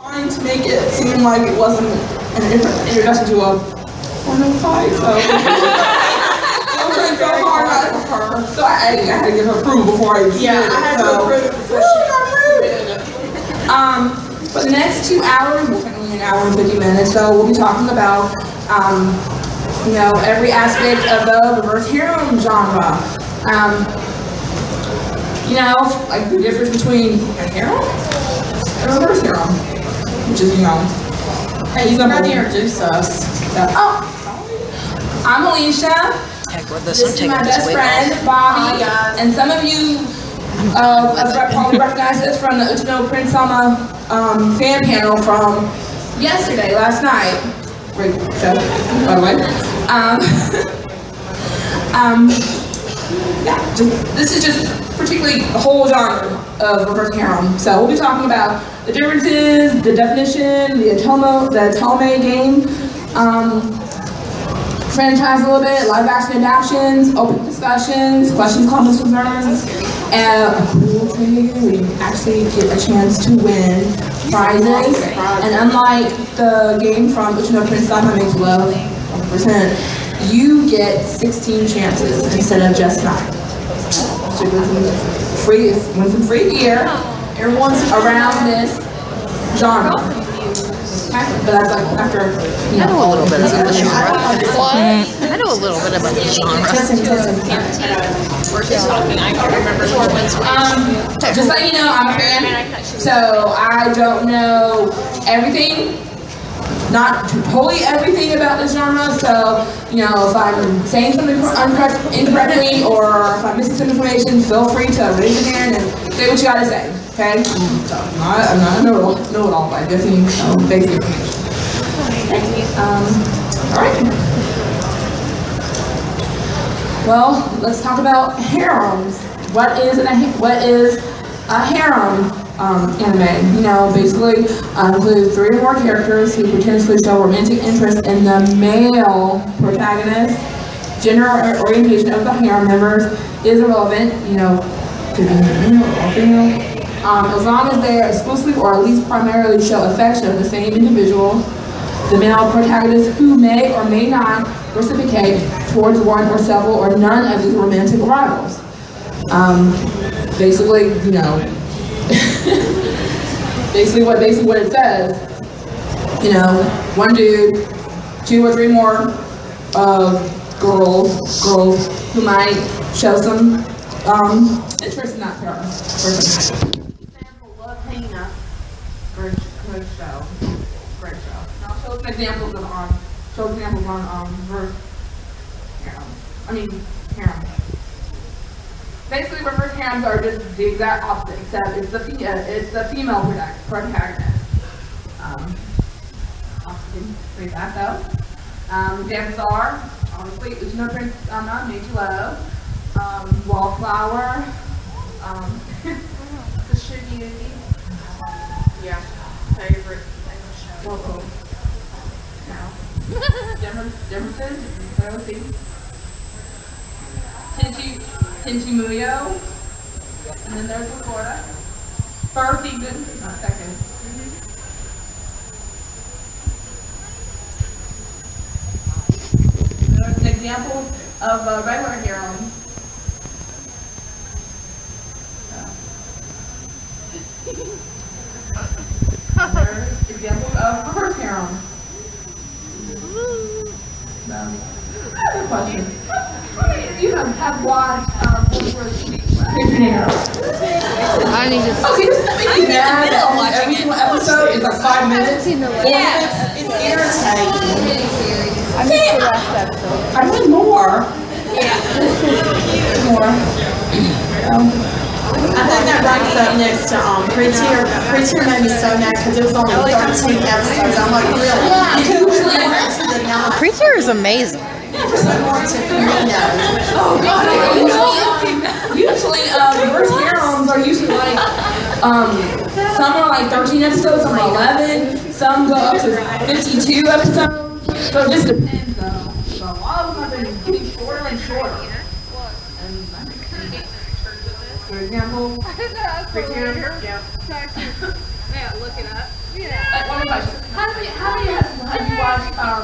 Trying to make it seem like it wasn't an introduction to a 105, so I was trying so hard not for her. So I had to give her approval before I submitted it. I had to approve it before she submitted it. For the next 2 hours, well, technically an hour and 50 minutes, so we'll be talking about you know, every aspect of the reverse harem genre. You know, like the difference between a harem and a reverse harem, which is, you know, Hey, you gotta introduce us. I'm Alicia. This is my best friend, Bobby, and some of you probably recognize this from the Uchino Prince Sama fan panel from yesterday, last night. Great show, by the way. Yeah, this is just particularly the whole genre of reverse harem. So we'll be talking about the differences, the definition, the Atome game, franchise a little bit, live action adaptations, open discussions, questions, comments, concerns, and a cool trivia. We actually get a chance to win prizes. And unlike the game from Uchino Prince Sama Makes Love, 100%, you get 16 chances instead of just 9. So win some free gear. Everyone's around this genre. But that's like after, you know, I know a little bit about the genre. I know a little bit about the genre. Just like you know, I'm a fan, so I don't know everything, not totally everything about this genre. So you know, if I'm saying something incorrectly or if I'm missing some information, feel free to raise your hand and say what you gotta say. Okay? So I'm not a know-it-all, but I definitely know basic information. All right. Well, let's talk about harems. What is a harem anime? You know, basically includes 3 or more characters who potentially show romantic interest in the male protagonist. Gender orientation of the harem members is irrelevant. You know, could be male or female. As long as they are exclusively or at least primarily show affection of the same individual, the male protagonist who may or may not reciprocate towards one or several or none of these romantic rivals. Basically, you know, basically what it says, you know, one dude, 2 or 3 more girls who might show some interest in that person. Great show. And I'll show some examples on reverse harem. Basically, reverse harems are just the exact opposite, except it's the female protagonist. Read that though. Examples are obviously Uchino Prince Sama Makes Love, Wallflower, The Shiggy. Yeah, favorite show. Differences. Tenchi Muyo, and then there's Florida. First season, not second. There's an example of a regular harem. There's examples of reverse harem. Another question. How many of you have watched I need to. Okay, doesn't that make you mad that every single episode is like 5 minutes? 4 minutes? It's irritating. I missed the last episode. I want more. Yeah. More. I think that ranks up next to Prettier. Prettier made me so mad because it was only 13 episodes. I'm like, really? Preacher is amazing. Oh God! Usually, reverse harems are usually like, some are like 13 episodes, some are 11, some go up to 52 episodes. So it just depends, though. So a lot of them have been getting shorter and shorter. For example, Prettier. Yeah, look it up. Yeah.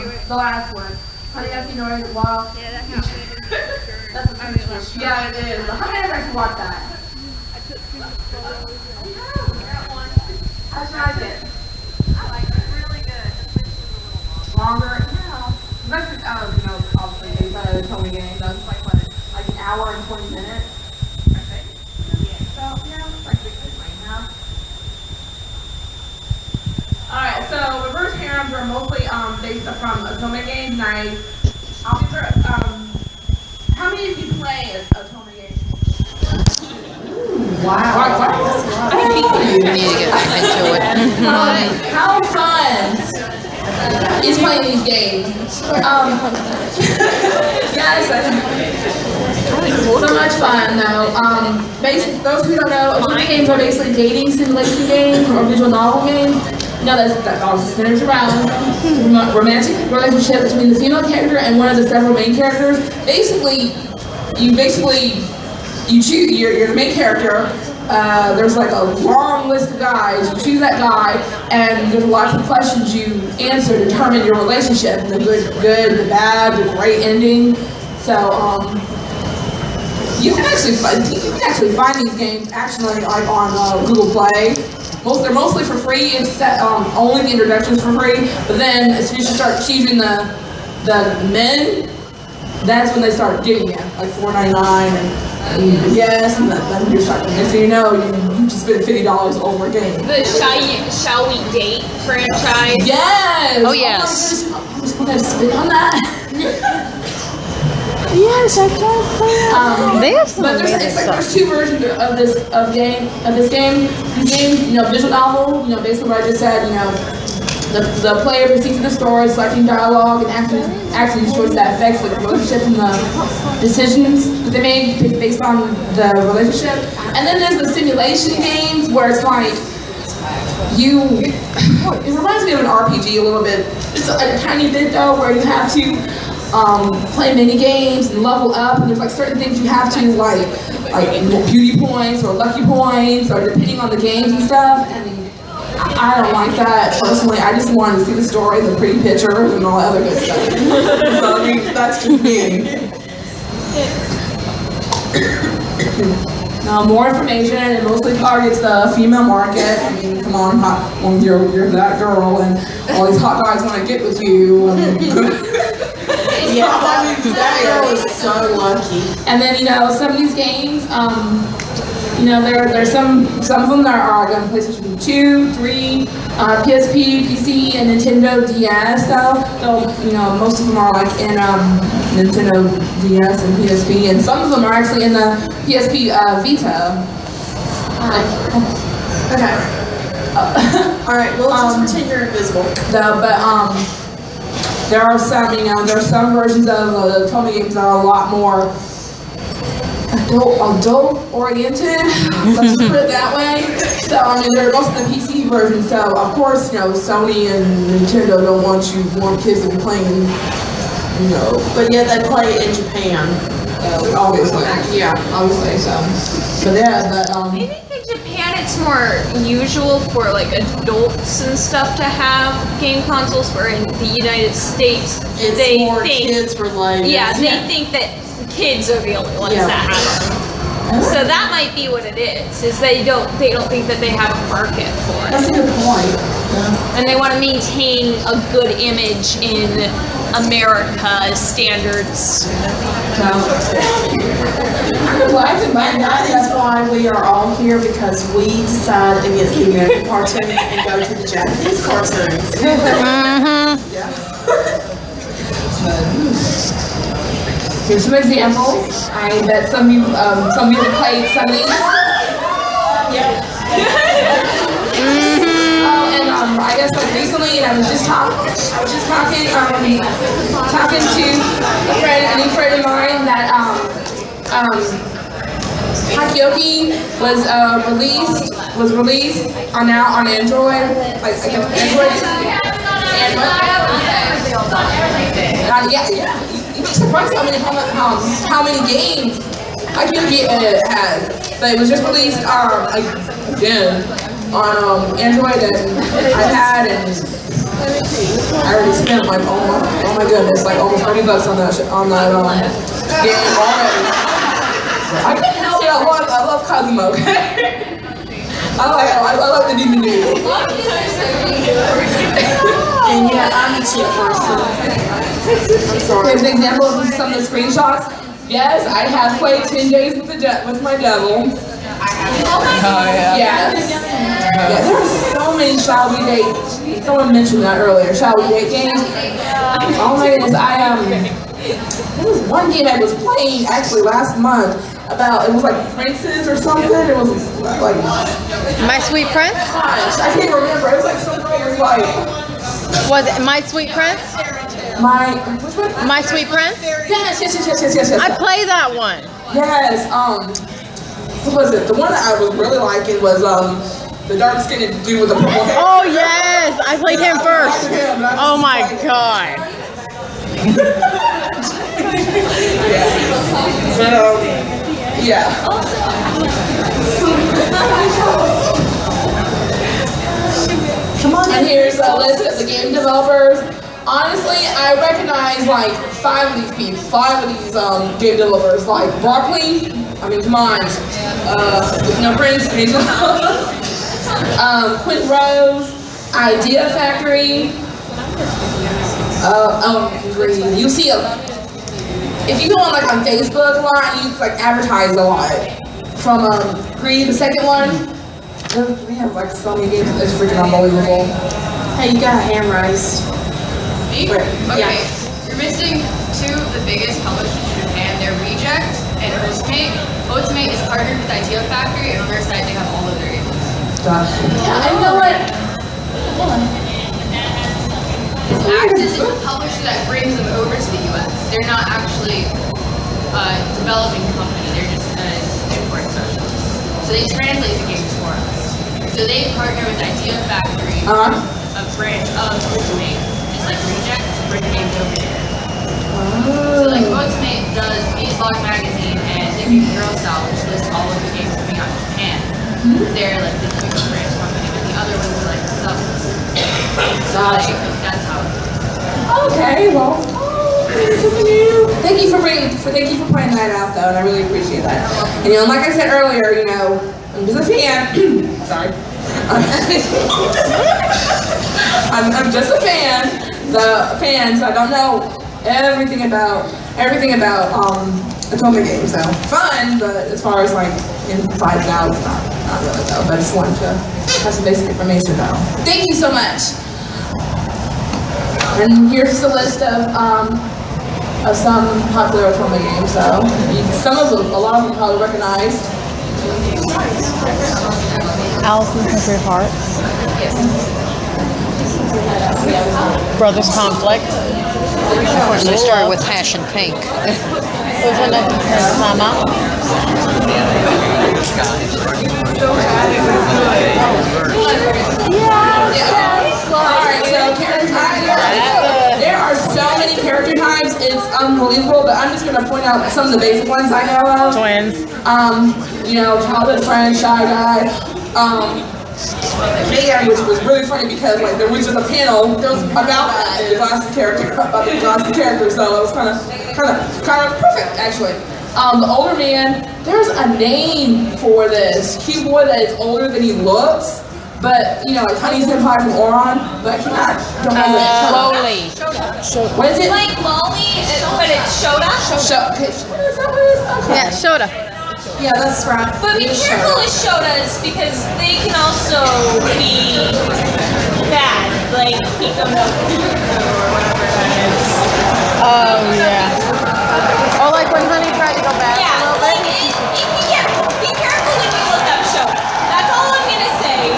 the last one. Honey, if you know it, wow. Yeah, that happened. That's a funny one. Yeah, it is. How many of us watch that? I took 2 photos. How'd you like it? I like it. Really good. The switch was a little Longer? Yeah. Most of, obviously, they better than Tony game. That's like what? Like an hour and 20 minutes? Perfect. So, like 6 right now. Alright, so reverse harems are mostly based from Otome games, and I'll be sure, how many of you play Otome games? Wow. I think we need to get into it. How fun is playing these games? Yes, so much fun though. Basically, those who don't know, Otome games are basically dating simulation games or visual novel games. That all centers around romantic relationship between the female character and one of the several main characters. You choose, you're the main character. There's like a long list of guys. You choose that guy, and there's lots of questions you answer to determine your relationship, the good, the bad, the great ending. So you can actually find these games actually like on Google Play. They're mostly for free. It's set, only the introduction's for free. But then as soon as you start choosing the men, that's when they start getting you, like $4.99 and yes, and then you're starting. Next thing you know, you just spent $50 over a game. The Shall We Date franchise. Yes. Oh yes. Oh my gosh, I'm gonna spit on that. Yes, I can play it. They have some But amazing stuff. there's 2 versions of this game. These games, visual novel, basically what I just said, the player proceeds the story, selecting dialogue and acting choices that affects the relationship and the decisions that they make based on the relationship. And then there's the simulation games where it's like it reminds me of an RPG a little bit. It's a tiny bit though, where you have to play mini games and level up, and there's like certain things you have to like beauty points or lucky points or depending on the games and stuff. And I don't like that personally. I just want to see the story, the pretty pictures, and all that other good stuff. So I mean, that's just me. Now, more information, and it mostly targets the female market. I mean, come on, when you're that girl, and all these hot guys want to get with you. Yeah, that girl is so lucky. And then some of these games, there's some of them that are on PlayStation 2, 3, PSP, PC, and Nintendo DS. So most of them are like in Nintendo DS and PSP, and some of them are actually in the PSP Vita. Okay. All right. Well, let's just pretend you're invisible. There are some, there are some versions of the Otome games that are a lot more adult oriented. Let's just put it that way. So they're most of the PC versions. So of course, Sony and Nintendo don't want kids to be playing. But yet they play it in Japan. Obviously. Yeah. Obviously. So. But yeah, I think in Japan it's more usual for like adults and stuff to have game consoles, where in the United States It's more kids related. Yeah, they think that kids are the only ones that have them. So that might be what it is they don't think that they have a market for it. that's a good point. And they want to maintain a good image in America's standards. And that is why we are all here, because we decide against the American cartoon and go to the Japanese cartoons. Here's some examples. I bet some of you have played some of these. Yeah. And I guess like recently, and I was just talking to a new friend of mine that Hakioki was released now on Android, like I guess Android. Yeah. You'd be surprised how many games Hakioki has. But it was just released again on Android and iPad, and I already spent like oh my goodness, like almost $30 on that game already. I couldn't help it. I love Cosmo. Okay. I like the DVD. And yeah, I'm a chip person. I'm sorry. Here's an example of some of the screenshots. Yes, I have played 10 days with my devil. Yes. Yeah, there are so many shall we date. Someone mentioned that earlier. Shall we date games? Oh my goodness, there was one game I was playing actually last month about, it was like princes or something. It was like My Sweet Prince? gosh, I can't remember. It was like some girl was like Was it My Sweet Prince? which one? My Sweet Prince? Yes. I play that one. Yes, what was it? The one that I was really liking was the dark skinned dude with the purple hair. Oh yes, I played him first. Oh my god. Yeah. Come on. And here's a list of the game developers. Honestly, I recognize like 5 of these people, 5 of these game developers, like Broccoli. I mean, come on. No Prince. Quinn Rose, Idea Factory. You see if you go on like on Facebook a lot, you like advertise a lot. From Creed, the second one, they have like so many games. It's freaking unbelievable. Hey, you got a ham raised. Me? Wait, Okay, yeah. you're missing 2 of the biggest publishers in Japan. They're Reject and Ultimate. Ultimate is partnered with Idea Factory, and on their site they have all of their games. Yeah, you know what? Axis is the publisher that brings them over to the US. They're not actually a developing company, they're just an import specialist. So they translate the games for us. So they partner with Idea Factory, a branch of Ultimate, just like Reject, to bring games over here. So like Ultimate does Beaslog Magazine and they do Girl Style, which lists all of the games coming out in Japan. They're like the huge branch company, but the other ones are like sub. So like, that's how it goes. Okay, well, thank you for pointing that out, though, and I really appreciate that. And you know, like I said earlier, you know, I'm just a fan. Sorry. I'm just a fan. So I don't know everything about Atomic games. So fun, but as far as like inside out, not really though. But I just wanted to have some basic information though. Thank you so much. And here's a list of some popular Atomic games. So some of them, a lot of them probably recognized. Alice in Country of Hearts. Brothers Conflict. Of course, they started with Hash and Pink. Alright, so character types. There are so many character types, it's unbelievable, but I'm just gonna point out some of the basic ones I know of. Twins. You know, childhood friend, Shy Guy. Man, which was really funny because like there was just a panel about that, the Glasses character, about the Glasses character, so it was kind of perfect actually. The older man, there's a name for this cute boy that is older than he looks, but you know, like Honey Senpai from Oron, but he don't have that. Lowly. What is it? Like Lolly, but it's Shota. Okay. Is that what it is? Okay. Yeah, Shota. Yeah, that's right. But be careful with Shotas because they can also be bad. Like Pico no or whatever that is. Oh yeah. Or like when Honey tried to go back a little bit. Be careful when you look up Shota. That's all I'm gonna say.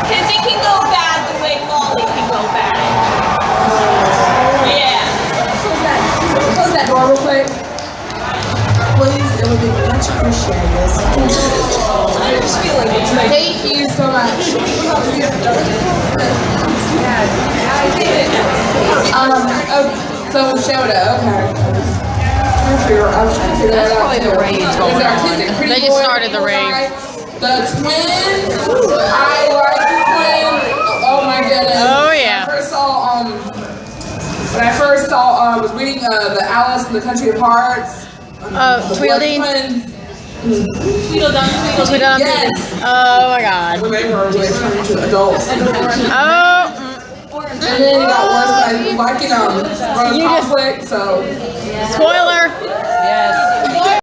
Because it can go bad the way Lolly can go bad. Yeah. Close that door real quick. Please, it would be much appreciated. I'm just feeling it tonight. Thank you so much. So Shota, okay. I was trying to figure that out. Probably the raid's going on. They just started the raid. The twins. I like the twins. Oh my goodness. Oh, yeah. When I first saw saw, was reading the Alice in the Country of Hearts. Tweedledee? Tweedledum, Tweedledum. Yes. Oh my god. When they were turned into adults. Oh. And then it got worse by liking running conflict, so. Spoiler. Yes.